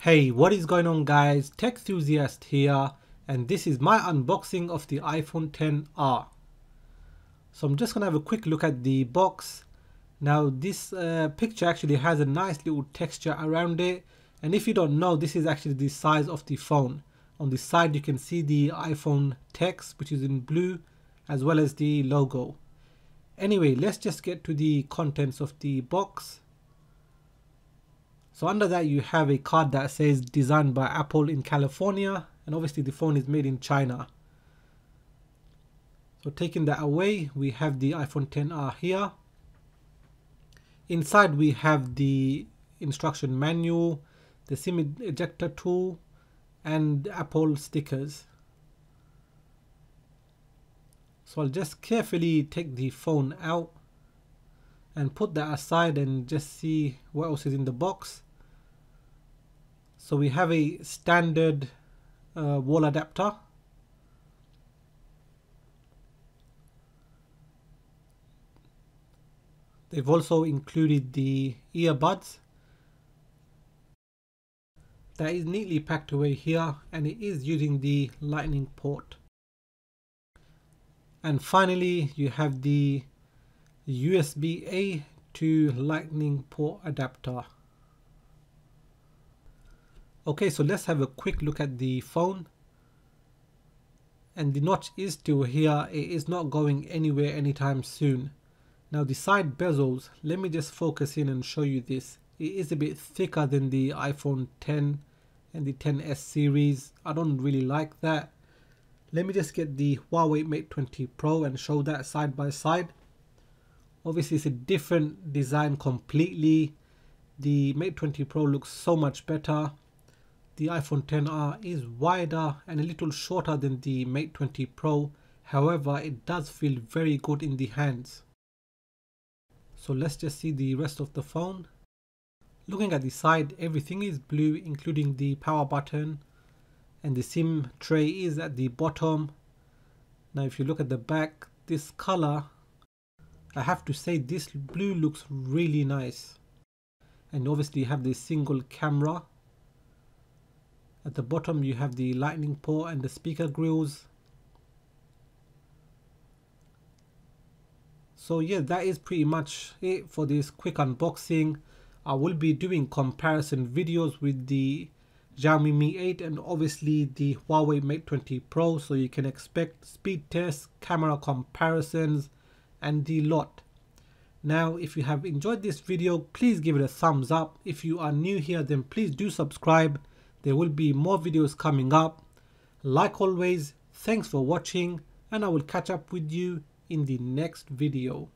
Hey, what is going on guys? Tech Enthusiast here, and this is my unboxing of the iPhone XR. So I'm just gonna have a quick look at the box. Now this picture actually has a nice little texture around it, and if you don't know, this is actually the size of the phone. On the side you can see the iPhone text, which is in blue, as well as the logo. Anyway, let's just get to the contents of the box. So under that you have a card that says designed by Apple in California, and obviously the phone is made in China. So taking that away, we have the iPhone XR here. Inside we have the instruction manual, the SIM ejector tool, and Apple stickers. So I'll just carefully take the phone out and put that aside and just see what else is in the box. So we have a standard wall adapter. They've also included the earbuds. That is neatly packed away here, and it is using the Lightning port. And finally you have the USB-A to Lightning port adapter. Okay, so let's have a quick look at the phone. And the notch is still here, it is not going anywhere anytime soon. Now the side bezels, let me just focus in and show you this. It is a bit thicker than the iPhone X and the XS series. I don't really like that. Let me just get the Huawei Mate 20 Pro and show that side by side. Obviously it's a different design completely. The Mate 20 Pro looks so much better. The iPhone XR is wider and a little shorter than the Mate 20 Pro. However, it does feel very good in the hands. So let's just see the rest of the phone. Looking at the side, everything is blue, including the power button, and the SIM tray is at the bottom. Now if you look at the back, this color, I have to say this blue looks really nice. And obviously you have the single camera. At the bottom you have the Lightning port and the speaker grills. So yeah, that is pretty much it for this quick unboxing. I will be doing comparison videos with the Xiaomi Mi 8 and obviously the Huawei Mate 20 Pro, so you can expect speed tests, camera comparisons, and the lot. Now if you have enjoyed this video, please give it a thumbs up. If you are new here, then please do subscribe. There will be more videos coming up. Like always, thanks for watching, and I will catch up with you in the next video.